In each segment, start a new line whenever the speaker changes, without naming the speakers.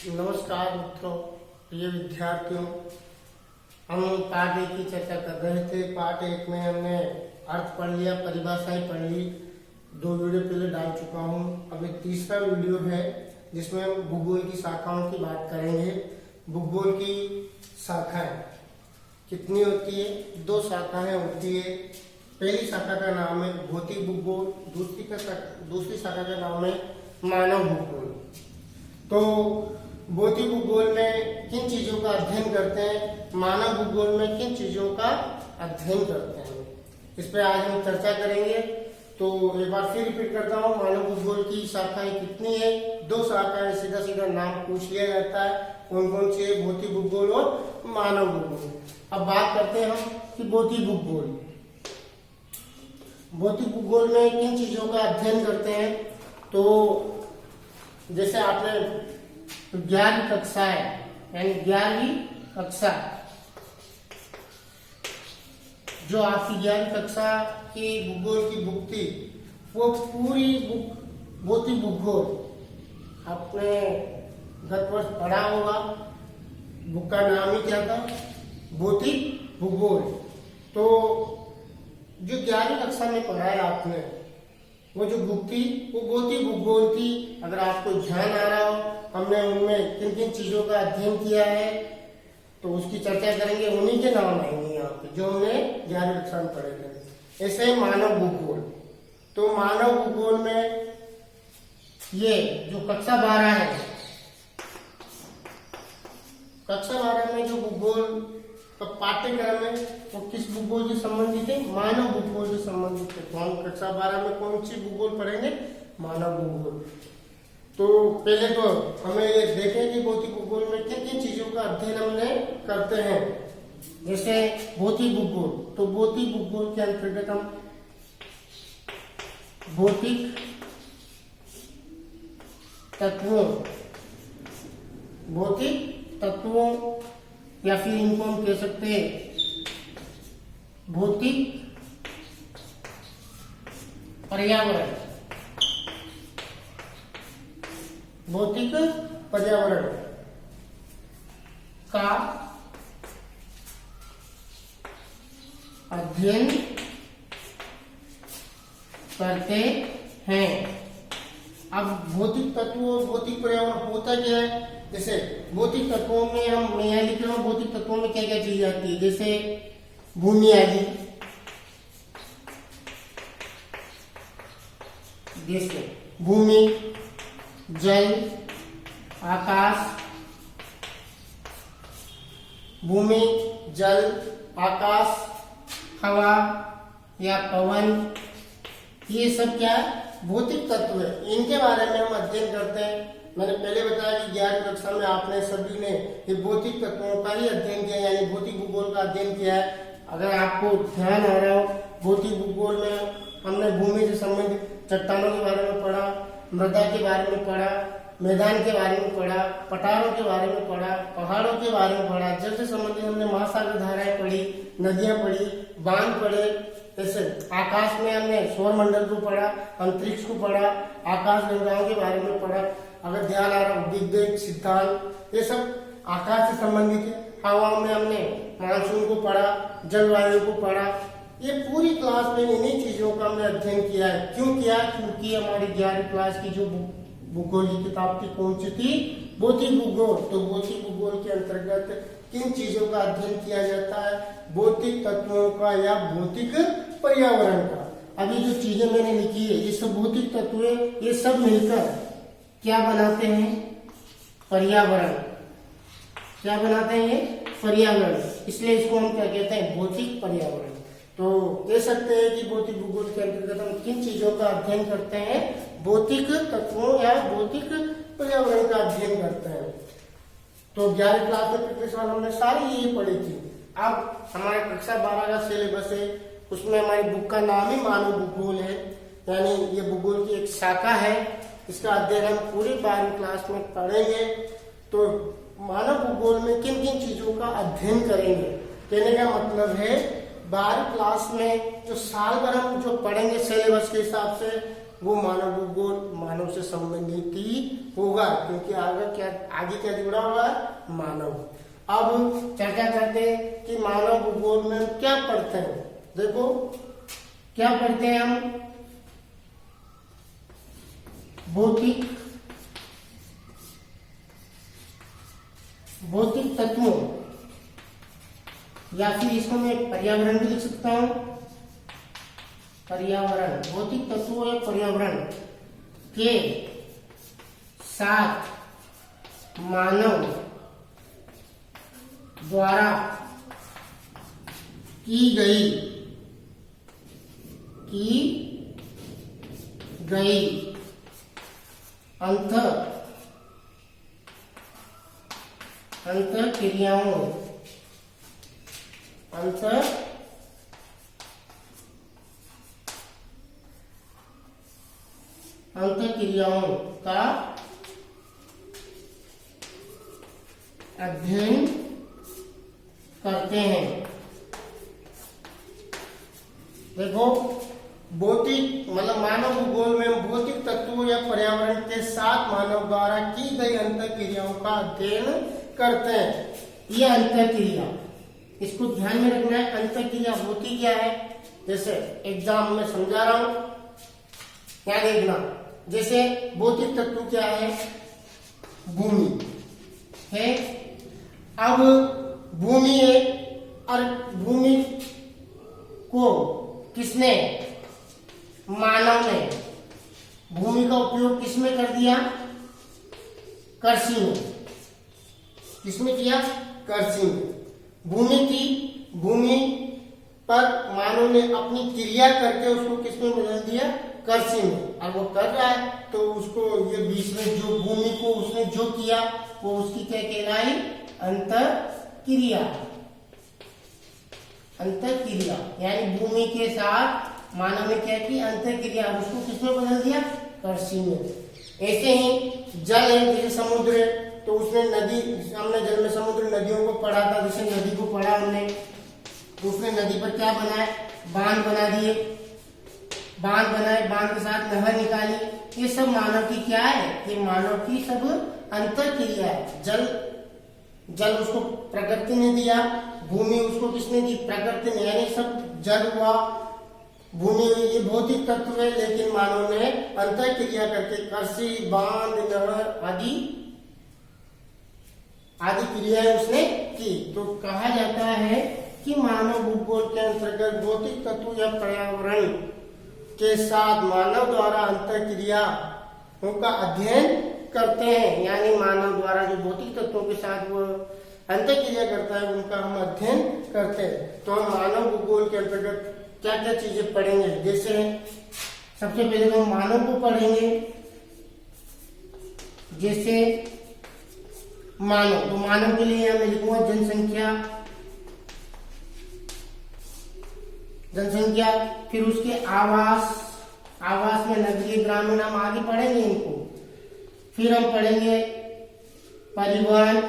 नमस्कार मित्रों, प्रिय विद्यार्थियों। हम पाठ एक की चर्चा कर रहे थे। पाठ एक में हमने अर्थ पढ़ लिया, परिभाषाएं पढ़ ली, 2 वीडियो पहले डाल चुका हूँ। अब एक तीसरा वीडियो है जिसमें हम भूगोल की शाखाओं की बात करेंगे। भूगोल की शाखाएं कितनी होती है? 2 शाखाएं होती है। पहली शाखा का नाम है भौतिक भूगोल, दूसरी शाखा का नाम है मानव भूगोल। तो भौतिक भूगोल में किन चीजों का अध्ययन करते हैं, मानव भूगोल में किन चीजों का अध्ययन करते हैं, इस पर आज हम चर्चा करेंगे। तो एक बार फिर रिपीट करता हूँ, मानव भूगोल की शाखाएं कितनी है? 2 शाखाएं, सीधा सीधा नाम पूछ लिया जाता है। कौन कौन सी है? भौतिक भूगोल और मानव भूगोल। अब बात करते हैं हम कि भौतिक भूगोल। भौतिक भूगोल में किन चीजों का अध्ययन करते हैं? तो जैसे आपने 11वीं कक्षा है, यानी 11वीं कक्षा, जो आपकी 11वीं कक्षा की भूगोल की बुक थी, वो पूरी बुक भौतिक भूगोल आपने गत वर्ष पढ़ा होगा। बुक का नाम ही क्या था? भौतिक भूगोल। तो जो 11वीं कक्षा में पढ़ाया आपने, वो जो बुक थी वो भौतिक भूगोल थी। अगर आपको ध्यान आ रहा हो, हमने उनमें किन किन चीजों का अध्ययन किया है, तो उसकी चर्चा करेंगे। उन्हीं के नाम आएंगे यहाँ पे जो हमने 11वीं कक्षा में पढ़े थे। ऐसे मानव भूगोल। तो मानव भूगोल में ये जो कक्षा 12 है, कक्षा 12 में जो भूगोल का पाठ्यक्रम है वो किस भूगोल से संबंधित है? मानव भूगोल से संबंधित है। तो हम कक्षा 12 में कौन सी भूगोल पढ़ेंगे? मानव भूगोल। तो पहले तो हमें ये देखें कि भौतिक भूगोल में किन किन चीजों का अध्ययन हमने करते हैं। जैसे भौतिक भूगोल, तो भौतिक भूगोल के अंतर्गत हम भौतिक तत्वों या फिर इनको हम कह सकते हैं भौतिक पर्यावरण, भौतिक पर्यावरण का अध्ययन करते हैं। अब भौतिक तत्व और भौतिक पर्यावरण होता क्या है? जैसे भौतिक तत्वों में मैं यहाँ लिख रहा हूँ, भौतिक तत्वों में क्या क्या चीजें आती है? जैसे भूमि आदि, जैसे भूमि, जल, आकाश, भूमि, जल, आकाश, हवा या पवन, ये सब क्या है? भौतिक तत्व है। इनके बारे में हम अध्ययन करते हैं। मैंने पहले बताया कि 11वीं कक्षा में आपने सभी ने ये भौतिक तत्वों का ही अध्ययन किया, यानी भौतिक भूगोल का अध्ययन किया है। अगर आपको ध्यान आ रहा हो, भौतिक भूगोल में हमने भूमि से संबंधित चट्टानों के बारे में पढ़ा, मृदा के बारे में पढ़ा, मैदान के बारे में पढ़ा, पठारों के बारे में पढ़ा, पहाड़ों के बारे में पढ़ा। जल से संबंधित हमने महासागर धाराएं पढ़ी, नदियां पढ़ी, बांध पढ़े। जैसे आकाश में हमने सौर मंडल को पढ़ा, अंतरिक्ष को पढ़ा, आकाश गंगाओं के बारे में पढ़ा। अगर ध्यान आ रहा हो, बिग बैंग सिद्धांत, ये सब आकाश से संबंधित है। हवाओं में हमने मानसून को पढ़ा, जलवायु को पढ़ा। ये पूरी क्लास में इन्हीं चीजों का हमने अध्ययन किया है। क्यों किया? क्योंकि हमारी 11वीं क्लास की जो भूगोल की किताब की कौन सी थी? भौतिक भूगोल। तो भौतिक भूगोल के अंतर्गत किन चीजों का अध्ययन किया जाता है? भौतिक तत्वों का या भौतिक पर्यावरण का। अभी जो चीजें मैंने लिखी है, ये सब भौतिक तत्व है। ये सब मिलकर क्या बनाते हैं? पर्यावरण। क्या बनाते हैं? ये पर्यावरण। इसलिए इसको हम क्या कहते हैं? भौतिक पर्यावरण। तो कह सकते हैं कि भौतिक भूगोल के अंतर्गत हम किन चीजों का अध्ययन करते हैं? भौतिक तत्वों या भौतिक पर्यावरण का अध्ययन करते हैं। तो 11वीं क्लास में पिछले साल हमने सारी यही पढ़ी थी। अब हमारे कक्षा 12 का सिलेबस है, उसमें हमारी बुक का नाम ही मानव भूगोल है, यानी ये भूगोल की एक शाखा है। इसका अध्ययन हम पूरी 12वीं क्लास में पढ़ेंगे। तो मानव भूगोल में किन किन चीजों का अध्ययन करेंगे? कहने का मतलब है 12वीं क्लास में जो साल भर हम जो पढ़ेंगे सिलेबस के हिसाब से, वो मानव भूगोल मानव से संबंधित ही होगा, क्योंकि आगे क्या जुड़ा हुआ है, मानव। अब चर्चा करते हैं कि मानव भूगोल में हम क्या पढ़ते हैं। देखो क्या पढ़ते हैं हम, भौतिक तत्वों, या फिर इसको मैं पर्यावरण भी लिख सकता हूं, पर्यावरण, भौतिक तत्वों या पर्यावरण के साथ मानव द्वारा की गई अंतःक्रियाओं का अध्ययन करते हैं। देखो भौतिक मतलब मानव भूगोल में भौतिक तत्वों या पर्यावरण के साथ मानव द्वारा की गई अंतःक्रियाओं का अध्ययन करते हैं। ये अंतःक्रिया, इसको ध्यान में रखना है। अंतःक्रिया होती क्या है, जैसे एग्जाम में समझा रहा हूं, क्या देखना। जैसे भौतिक तत्व क्या है, भूमि है। अब भूमि है और भूमि को किसने, मानव ने भूमि का उपयोग किसमें कर दिया, कृषि में। किसमें किया, कृषि में। भूमि थी, भूमि पर मानव ने अपनी क्रिया करके उसको किसमें बदल दिया, कृषि में। और वो कर रहा है तो उसको ये बीच में जो भूमि को उसने जो किया वो उसकी क्या कहलाई, अंतःक्रिया। अंतःक्रिया यानी भूमि के साथ मानव ने क्या की, अंतःक्रिया, उसको किसमें बदल दिया, कृषि में। ऐसे ही जल है, जैसे समुद्र है, तो उसने नदी, हमने जल में समुद्र नदियों को पढ़ा था, जैसे नदी को पढ़ा हमने, तो उसने नदी पर क्या बनाया, बांध बना दिए, बांध बनाए, बांध के साथ नहर निकाली। ये सब मानव की क्या है, ये मानव की सब अंतःक्रिया है। जल उसको प्रकृति ने दिया, भूमि उसको किसने दी, प्रकृति ने, यानी सब जल हुआ, भूमि हुई, ये भौतिक तत्व है। लेकिन मानव ने अंतःक्रिया करके कृषि, बांध, नहर आदि क्रियाएं उसने की। तो कहा जाता है कि मानव भूगोल के अंतर्गत भौतिक तत्व या पर्यावरण के साथ मानव द्वारा अंतःक्रियाओं का अध्ययन करते हैं। यानी मानव द्वारा जो भौतिक तत्वों के साथ वो अंतःक्रिया करता है उनका हम अध्ययन करते हैं। तो हम मानव भूगोल के अंतर्गत क्या क्या चीजें पढ़ेंगे। जैसे सबसे पहले तो हम मानव को पढ़ेंगे। जैसे मानव, तो मानव के लिए मैं लिखूंगा जनसंख्या, फिर उसके आवास में नगरीय, ग्रामीण, हम आगे पढ़ेंगे इनको। फिर हम पढ़ेंगे परिवहन।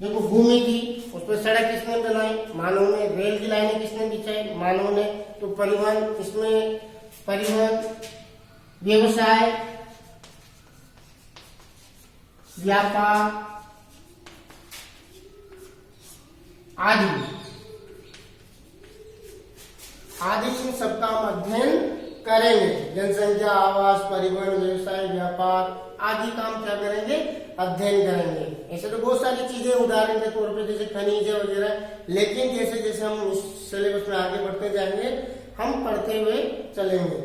देखो भूमि थी, उस पर सड़क किसने बनाई, मानव ने। रेल की लाइनें किसने बिछाई, मानव ने। तो परिवहन, इसमें परिवहन, व्यवसाय, व्यापार आदि इन सबका हम अध्ययन करेंगे। जनसंख्या, आवास, परिवहन, व्यवसाय, व्यापार आदि का हम क्या करेंगे, अध्ययन करेंगे। ऐसे तो बहुत सारी चीजें उदाहरण के तौर पे जैसे खनिज वगैरह, लेकिन जैसे जैसे हम इस सिलेबस में आगे बढ़ते जाएंगे हम पढ़ते हुए चलेंगे।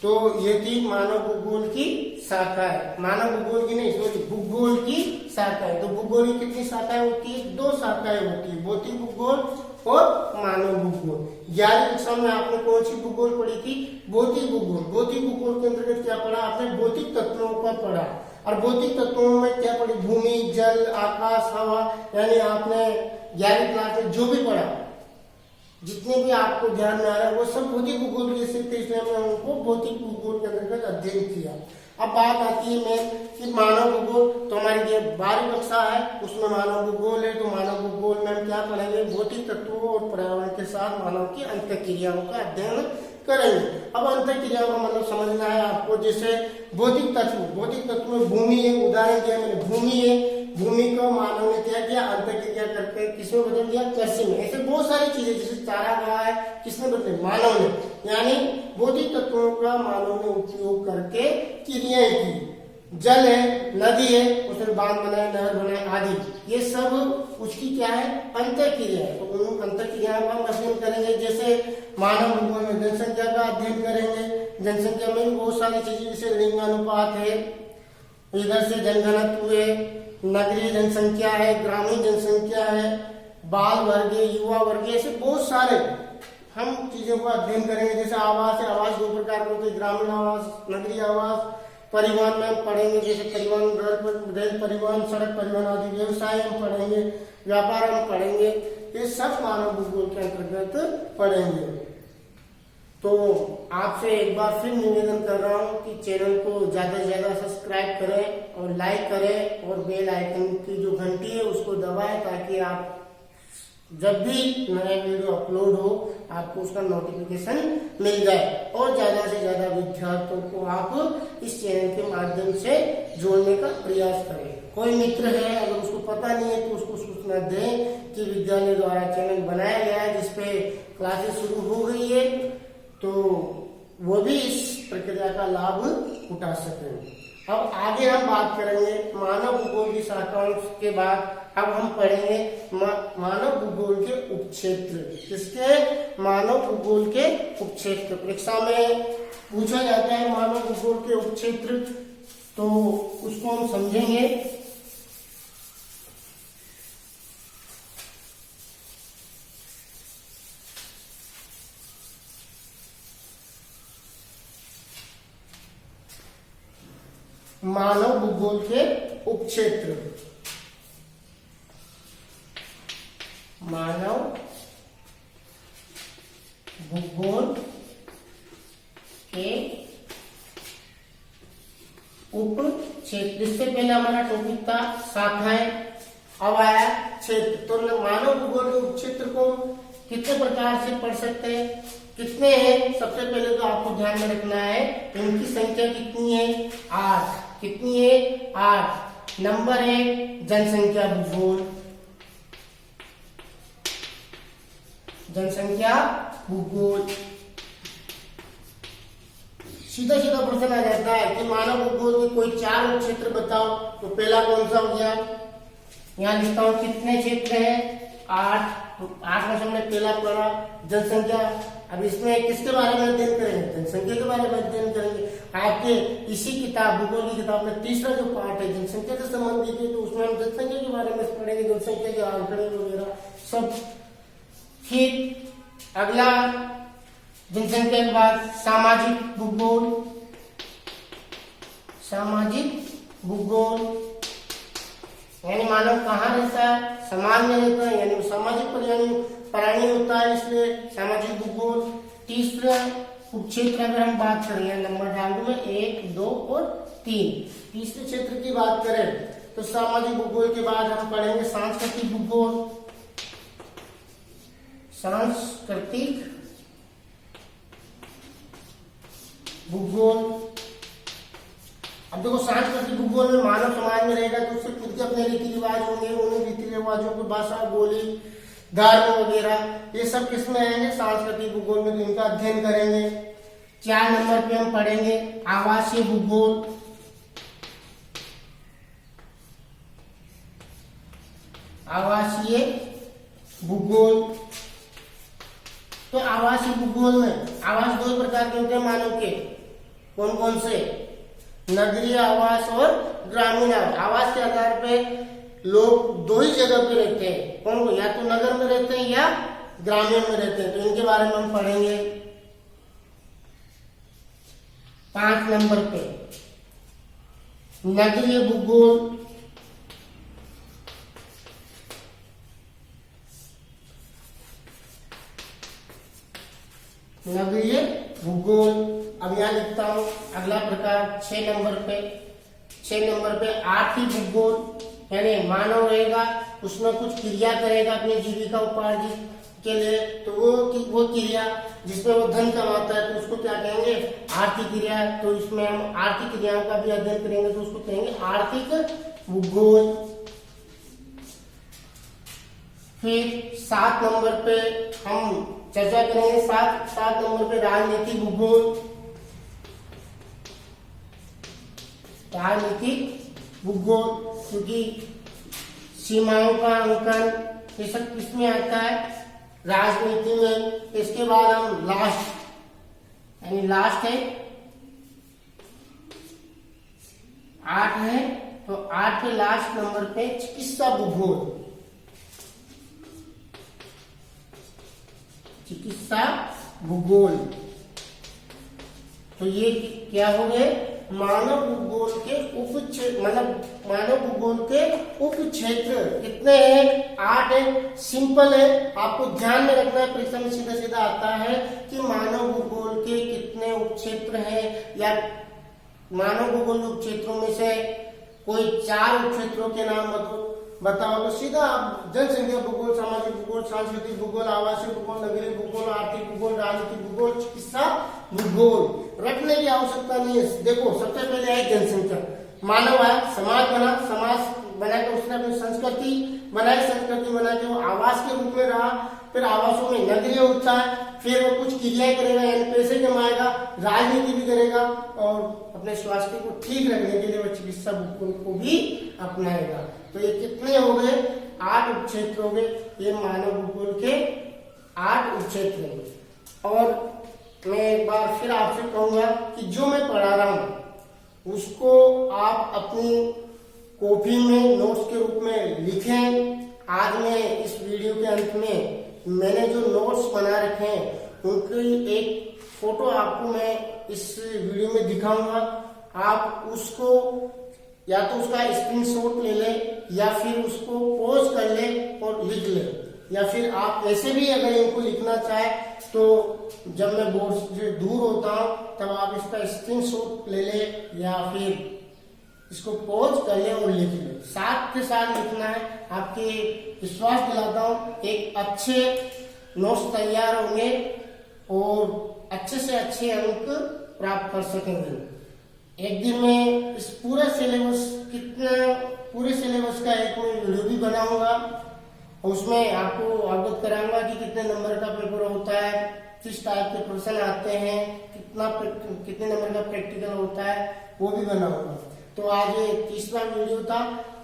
तो ये थी मानव भूगोल की शाखा है, मानव भूगोल की नहीं, सॉरी, भूगोल की शाखा है। तो भूगोल की कितनी शाखाएं होती है, 2 शाखाएं होती है, भौतिक भूगोल और मानव भूगोल। 11वीं कक्षा में आपने कौन सी भूगोल पढ़ी थी, भौतिक भूगोल। भौतिक भूगोल के अंतर्गत क्या पढ़ा आपने, भौतिक तत्वों का पढ़ा। और भौतिक तत्वों में क्या पढ़ी, भूमि, जल, आकाश, हवा, यानी आपने 11वीं क्लास में जो भी पढ़ा, जितने भी आपको ध्यान में आ रहा है वो सब भौतिक भूगोल के सीखते, इसलिए हमने उनको भौतिक भूगोल के अंतर्गत अध्ययन किया। अब बात आती है मेन कि मानव भूगोल, तो हमारी 12वीं कक्षा है उसमें मानव भूगोल है। तो मानव भूगोल में हम क्या पढ़ेंगे, भौतिक तत्वों और पर्यावरण के साथ मानव की अंतःक्रियाओं का अध्ययन करेंगे। अब अंतर क्रियाओं का मतलब समझना है आपको। जैसे भौतिक तत्व में भूमि है, उदाहरण दिया मैंने, भूमि है, भूमि को मानव ने क्या किया, अंतर क्रिया करके किसमें बदल दिया, कृषि में। ऐसे बहुत सारी चीजें, जैसे चारागाह है, किसने बदले, मानव ने। यानी भौतिक तत्वों का मानव ने उपयोग करके क्रियाएं की। जल है, नदी है, उसने बांध बनाए, नहर बनाए आदि, ये सब उसकी क्या है, अंतर क्रिया है। तो उन अंतर क्रियाओं का हम अध्ययन करेंगे। जैसे मानव भूगोल में जनसंख्या का अध्ययन करेंगे। जनसंख्या में बहुत सारी चीजें, जैसे लिंगानुपात है, इधर से जनघनत्व है, नगरीय जनसंख्या है, ग्रामीण जनसंख्या है, बाल वर्ग, युवा वर्ग, ऐसे बहुत सारे हम चीजों का अध्ययन करेंगे। जैसे आवास है, आवास दो प्रकार के होते हैं, ग्रामीण आवास, नगरीय आवास। परिवहन में हम पढ़ेंगे, जैसे परिवहन, रेल परिवहन, सड़क परिवहन आदि। व्यवसाय हम पढ़ेंगे, व्यापार हम पढ़ेंगे, ये सब मानव भूगोल के अंतर्गत पढ़ेंगे। तो आपसे एक बार फिर निवेदन कर रहा हूँ कि चैनल को ज्यादा से ज्यादा सब्सक्राइब करें और लाइक करें, और बेल आइकन की जो घंटी है उसको दबाएं, ताकि आप जब भी नया वीडियो अपलोड हो आपको उसका नोटिफिकेशन मिल जाए। और ज्यादा से ज्यादा विद्यार्थियों को आप इस चैनल के माध्यम से जोड़ने का प्रयास करें। कोई मित्र है अगर उसको पता नहीं है तो उसको सूचना दें कि विद्यालय द्वारा चैनल बनाया गया है जिसपे क्लासेस शुरू हो गई है, तो वो भी इस प्रक्रिया का लाभ उठा सकें। अब आगे हम बात करेंगे मानव भूगोल की शाखाओं के बाद। अब हम पढ़ेंगे मानव भूगोल के उपक्षेत्र। किसके? मानव भूगोल के उपक्षेत्र। परीक्षा में पूछा जाता है मानव भूगोल के उपक्षेत्र, तो उसको हम समझेंगे। मानव भूगोल के उपक्षेत्र, मानव भूगोल के उपक्षेत्र। इससे पहले हमारा टॉपिक था शाखाएं, अब आया क्षेत्र। तो मानव भूगोल के उपक्षेत्र को कितने प्रकार से पढ़ सकते हैं, कितने हैं? सबसे पहले तो आपको ध्यान में रखना है इनकी संख्या कितनी है, 8। कितनी है? 8। नंबर है जनसंख्या भूगोल, जनसंख्या भूगोल। सीधा सीधा प्रश्न आ जाता है कि मानव भूगोल के कोई 4 उपक्षेत्र बताओ। तो पहला कौन सा हो गया, यहाँ लिखता हूं कितने क्षेत्र हैं, 8। तो 8 में से हमने पहला पढ़ा जनसंख्या। अब इसमें किसके बारे में अध्ययन करेंगे, जनसंख्या के बारे में अध्ययन करेंगे। आपके इसी किताब, भूगोल की किताब में तीसरा जो पार्ट है जनसंख्या से संबंधित है, तो उसमें हम जनसंख्या के बारे में पढ़ेंगे, जनसंख्या के आंकड़े वगैरह सब। फिर अगला जनसंख्या के बाद सामाजिक भूगोल, सामाजिक भूगोल यानी मानव कहाँ रहता है, समाज में रहता है, यानी सामाजिक प्राणी होता है, इसलिए सामाजिक भूगोल। तीसरा उपक्षेत्र अगर हम बात करें, नंबर डाल दूं मैं 1, 2 और 3। तीसरे क्षेत्र की बात करें तो सामाजिक भूगोल के बाद हम पढ़ेंगे सांस्कृतिक भूगोल, सांस्कृतिक भूगोल। अब देखो सांस्कृतिक भूगोल में मानव समाज में रहेगा तो उससे खुद के अपने रीति रिवाज होंगे, उन रीति रिवाजों की भाषा, बोली, धर्म वगैरह, ये सब किसमें आएंगे, सांस्कृतिक भूगोल में। तो इनका अध्ययन करेंगे। 4 नंबर पे हम पढ़ेंगे आवासीय भूगोल, आवासीय भूगोल। तो आवासीय भूगोल में आवास 2 प्रकार के होते हैं मानव के। कौन कौन से? नगरीय आवास और ग्रामीण आवास। आवास के आधार पे लोग 2 ही जगह पे रहते हैं। कौन को? या तो नगर में रहते हैं या ग्रामीण में रहते हैं। तो इनके बारे में हम पढ़ेंगे। 5 नंबर पे नगरीय भूगोल, नगरीय भूगोल। अब यहाँ लिखता हूं अगला प्रकार 6 नंबर पे। 6 नंबर पे आर्थिक भूगोल, यानी मानव रहेगा, उसमें कुछ क्रिया करेगा अपनी जीविका उपार्जित के लिए, तो वो क्रिया जिसमें वो धन कमाता है तो उसको क्या कहेंगे, आर्थिक क्रिया। तो इसमें हम आर्थिक क्रियाओं का भी अध्ययन करेंगे तो उसको कहेंगे आर्थिक भूगोल। फिर 7 नंबर पे हम चर्चा करेंगे 7 नंबर पे राजनीतिक भूगोल। राजनीतिक भूगोल क्योंकि सीमाओं का अंकन ये सब किसमें आता है, राजनीति में। इसके बाद हम लास्ट है 8 है, तो 8 के लास्ट नंबर पे चिकित्सा भूगोल। चिकित्सा भूगोल तो ये क्या हो गए, मानव भूगोल के उपक्षेत्र, मतलब मानव भूगोल के उपक्षेत्र कितने हैं, 8 है। सिंपल है, आपको ध्यान में रखना है, परीक्षा में सीधा सीधा आता है कि मानव भूगोल के कितने उपक्षेत्र हैं, या मानव भूगोल उपक्षेत्रों में से कोई 4 उपक्षेत्रों के नाम बताओ। तो सीधा आप जनसंख्या भूगोल, सामाजिक भूगोल, सांस्कृतिक भूगोल, आवासीय भूगोल, नगरीय भूगोल, आर्थिक भूगोल, राजनीतिक भूगोल, चिकित्सा भूगोल रखने की आवश्यकता नहीं है। देखो सबसे पहले आई जनसंख्या, मानव आया, समाज बना, समाज बना के उसने अपनी संस्कृति बनाई, संस्कृति बना के वो आवास के रूप में रहा, फिर आवासों में नगरीय होता है, फिर वो कुछ क्रियाएं करेगा यानी पैसे कमाएगा, राजनीति भी करेगा और अपने स्वास्थ्य को ठीक रखने के लिए वो चिकित्सा भूगोल को भी अपनाएगा। तो ये कितने हो गए, 8 उपक्षेत्र हो गए, ये मानव भूगोल के 8 उपक्षेत्र हैं। और मैं एक बार फिर आपसे कहूंगा कि जो मैं पढ़ा रहा हूं उसको आप अपनी कॉपी में नोट्स के रूप में लिखें। आज मैं इस वीडियो के अंत में मैंने जो नोट्स बना रखे हैं उनकी एक फोटो आपको मैं इस वीडियो में दिखाऊंगा। आप उसको या तो उसका स्क्रीनशॉट ले लें या फिर उसको पॉज कर लें और लिख लें, या फिर आप ऐसे भी अगर इनको लिखना चाहे तो जब मैं बोर्ड से दूर होता हूं तब आप इसका स्क्रीनशॉट ले लें या फिर इसको पॉज कर लें और लिख लें। साथ के साथ लिखना है, आपके विश्वास दिलाता हूं एक अच्छे नोट्स तैयार होंगे और अच्छे से अच्छे अंक प्राप्त कर सकेंगे। एक दिन में इस पूरे सिलेबस का एक वीडियो भी बनाऊंगा, उसमें आपको अवगत कराऊंगा कि कितने नंबर का पेपर होता है, किस टाइप के प्रश्न आते हैं, कितने नंबर का प्रैक्टिकल होता है, वो भी बनाऊंगा। तो आज ये 30वां वीडियो था,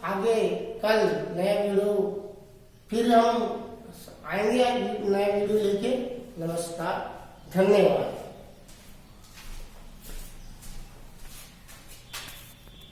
आगे कल नया वीडियो फिर हम आएंगे नया वीडियो लेके। नमस्कार, धन्यवाद।